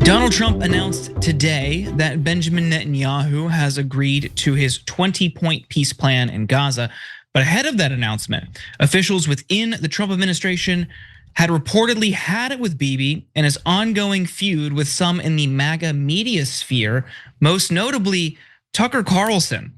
Donald Trump announced today that Benjamin Netanyahu has agreed to his 20-point peace plan in Gaza. But ahead of that announcement, officials within the Trump administration had reportedly had it with Bibi and his ongoing feud with some in the MAGA media sphere, most notably Tucker Carlson.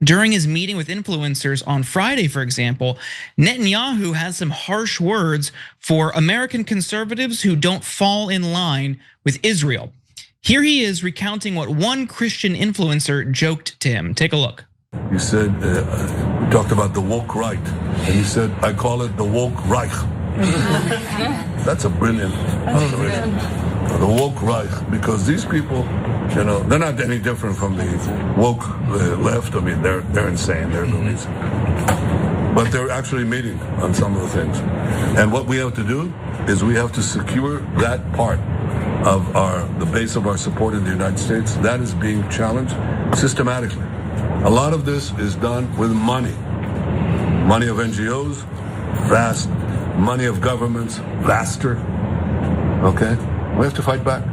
During his meeting with influencers on Friday, for example, Netanyahu had some harsh words for American conservatives who don't fall in line with Israel. Here he is recounting what one Christian influencer joked to him. Take a look. You said, we talked about the woke right, and you said, I call it the woke reich. That's a brilliant observation. The woke reich, because these people, they're not any different from the woke left. I mean, they're insane, they're loonies. But they're actually meeting on some of the things. And what we have to do is we have to secure that part of the base of our support in the United States. That is being challenged systematically. A lot of this is done with money. Money of NGOs, vast. Money of governments, vaster. Okay? We have to fight back.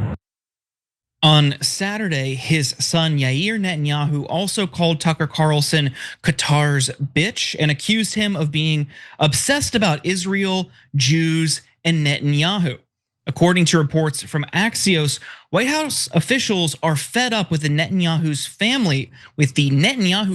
On Saturday, his son Yair Netanyahu also called Tucker Carlson Qatar's bitch and accused him of being obsessed about Israel, Jews, and Netanyahu. According to reports from Axios, White House officials are fed up with the Netanyahu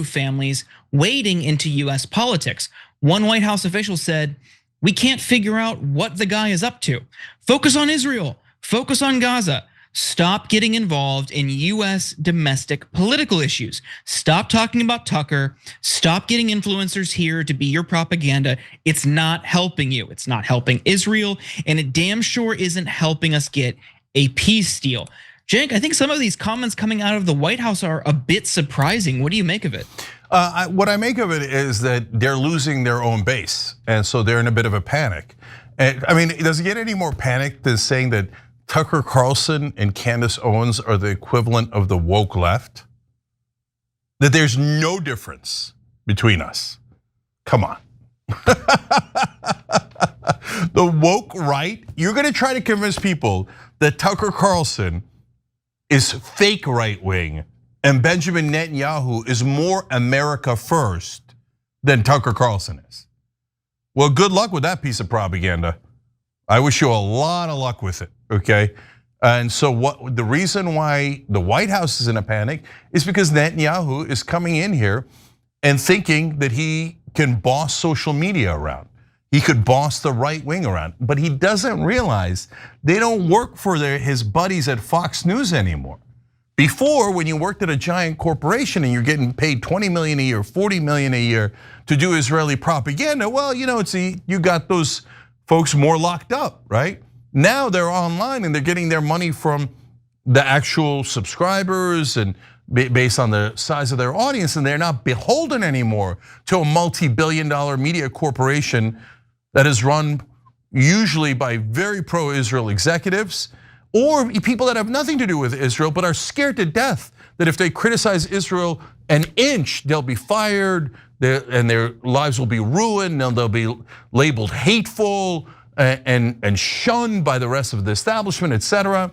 families wading into US politics. One White House official said, "We can't figure out what the guy is up to. Focus on Israel, focus on Gaza. Stop getting involved in US domestic political issues. Stop talking about Tucker. Stop getting influencers here to be your propaganda. It's not helping you. It's not helping Israel, and it damn sure isn't helping us get a peace deal." Cenk, I think some of these comments coming out of the White House are a bit surprising. What do you make of it? What I make of it is that they're losing their own base, and so they're in a bit of a panic. And I mean, does it get any more panic than saying that Tucker Carlson and Candace Owens are the equivalent of the woke left? That there's no difference between us. Come on. The woke right, you're gonna try to convince people that Tucker Carlson is fake right wing and Benjamin Netanyahu is more America first than Tucker Carlson is. Well, good luck with that piece of propaganda. I wish you a lot of luck with it, okay? And so the reason why the White House is in a panic is because Netanyahu is coming in here and thinking that he can boss social media around. He could boss the right wing around, but he doesn't realize they don't work for his buddies at Fox News anymore. Before, when you worked at a giant corporation and you're getting paid 20 million a year, 40 million a year to do Israeli propaganda, well, you got those folks more locked up, right? Now they're online and they're getting their money from the actual subscribers and based on the size of their audience, and they're not beholden anymore to a multi-billion-dollar media corporation that is run usually by very pro-Israel executives or people that have nothing to do with Israel but are scared to death that if they criticize Israel an inch, they'll be fired and their lives will be ruined, and they'll be labeled hateful and shunned by the rest of the establishment, etc.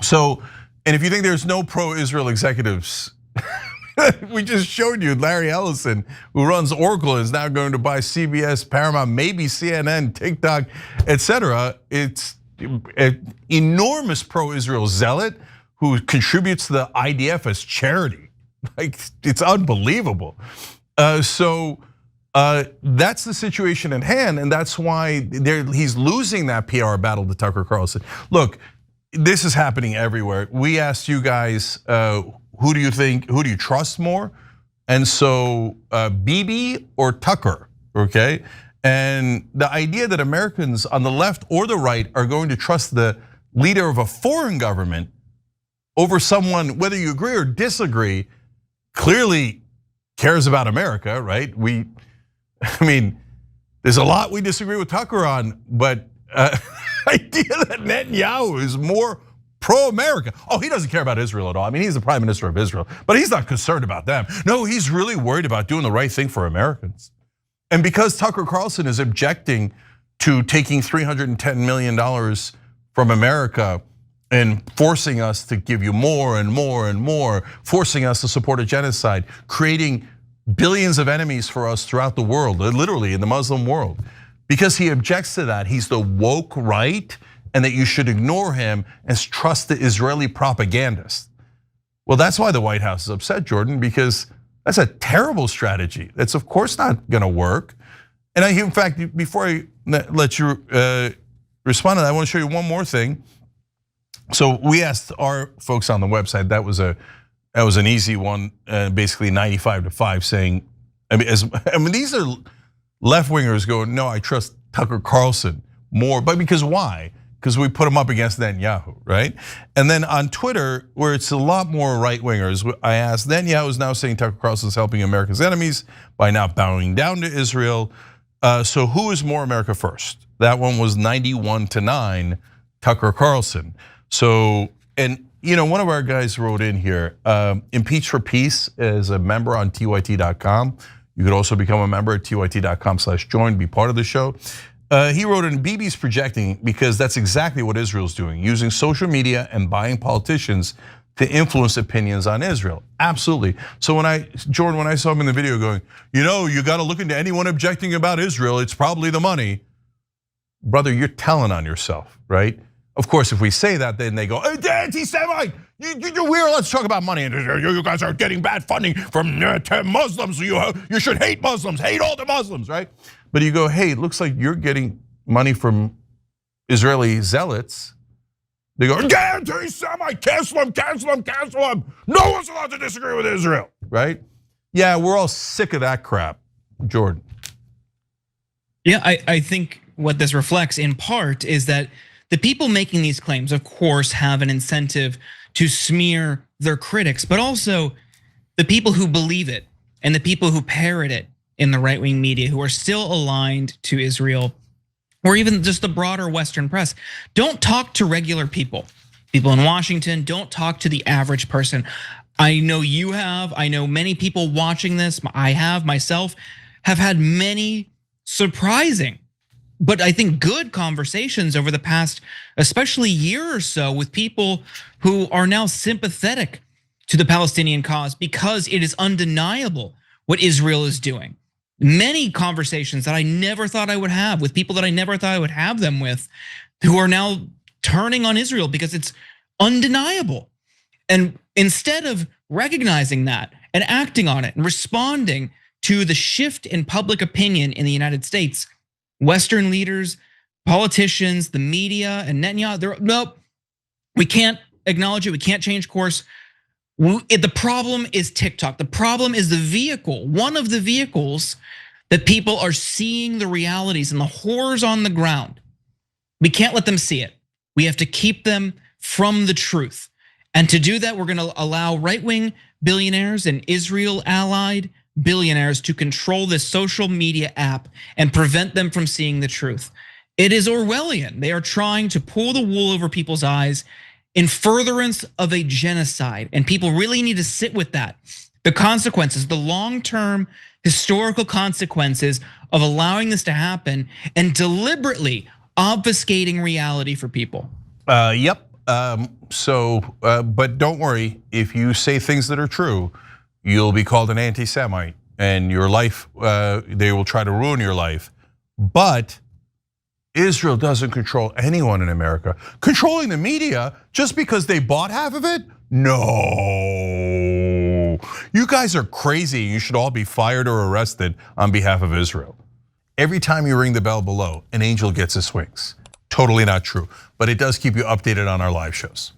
So, and if you think there's no pro-Israel executives, we just showed you Larry Ellison, who runs Oracle, is now going to buy CBS, Paramount, maybe CNN, TikTok, etc. It's an enormous pro-Israel zealot who contributes to the IDF as charity. Like, it's unbelievable. So that's the situation at hand, and that's why he's losing that PR battle to Tucker Carlson. Look, this is happening everywhere. We asked you guys, who do you trust more? And so Bibi or Tucker, okay? And the idea that Americans on the left or the right are going to trust the leader of a foreign government over someone, whether you agree or disagree, clearly cares about America, right? I mean, there's a lot we disagree with Tucker on, but idea that Netanyahu is more pro-America. Oh, he doesn't care about Israel at all. I mean, he's the Prime Minister of Israel, but he's not concerned about them. No, he's really worried about doing the right thing for Americans. And because Tucker Carlson is objecting to taking $310 million from America and forcing us to give you more and more and more, forcing us to support a genocide, creating billions of enemies for us throughout the world, literally in the Muslim world. Because he objects to that, he's the woke right, and that you should ignore him and trust the Israeli propagandist. Well, that's why the White House is upset, Jordan, because that's a terrible strategy. That's of course not gonna work. And in fact, before I let you respond to that, I want to show you one more thing. So we asked our folks on the website, that was an easy one, basically 95-5 saying, I mean these are left wingers going, no, I trust Tucker Carlson more, but because why? Because we put him up against Netanyahu, right? And then on Twitter, where it's a lot more right wingers, I asked, Netanyahu is now saying Tucker Carlson is helping America's enemies by not bowing down to Israel. So who is more America first? That one was 91-9, Tucker Carlson. So, and one of our guys wrote in here, Impeach for Peace is a member on tyt.com. You could also become a member at tyt.com/join, be part of the show. He wrote in, Bibi's projecting because that's exactly what Israel's doing, using social media and buying politicians to influence opinions on Israel. Absolutely. So Jordan, when I saw him in the video going, you got to look into anyone objecting about Israel, it's probably the money. Brother, you're telling on yourself, right? Of course, if we say that, then they go, hey, anti-Semite, we're let's talk about money. And you guys are getting bad funding from Muslims. You should hate Muslims, hate all the Muslims, right? But you go, hey, it looks like you're getting money from Israeli zealots. They go, anti-Semite, cancel him, cancel him, cancel him. No one's allowed to disagree with Israel, right? Yeah, we're all sick of that crap, Jordan. Yeah, I think what this reflects in part is that the people making these claims, of course, have an incentive to smear their critics, but also the people who believe it and the people who parrot it in the right-wing media who are still aligned to Israel, or even just the broader Western press. Don't talk to regular people. People in Washington, don't talk to the average person. I know you have, I know many people watching this, I have myself, have had many surprising, but I think good conversations over the past, especially year or so, with people who are now sympathetic to the Palestinian cause because it is undeniable what Israel is doing. Many conversations that I never thought I would have with people that I never thought I would have them with, who are now turning on Israel because it's undeniable. And instead of recognizing that and acting on it and responding to the shift in public opinion in the United States, Western leaders, politicians, the media, and Netanyahu, nope, we can't acknowledge it, we can't change course. The problem is TikTok. The problem is the vehicle, one of the vehicles that people are seeing the realities and the horrors on the ground. We can't let them see it. We have to keep them from the truth. And to do that, we're gonna allow right-wing billionaires and Israel-allied billionaires to control this social media app and prevent them from seeing the truth. It is Orwellian. They are trying to pull the wool over people's eyes in furtherance of a genocide. And people really need to sit with that. The consequences, the long-term historical consequences of allowing this to happen and deliberately obfuscating reality for people. Yep, but don't worry, if you say things that are true, you'll be called an anti-Semite and your life, they will try to ruin your life. But Israel doesn't control anyone in America. Controlling the media just because they bought half of it? No. You guys are crazy. You should all be fired or arrested on behalf of Israel. Every time you ring the bell below, an angel gets his wings. Totally not true, but it does keep you updated on our live shows.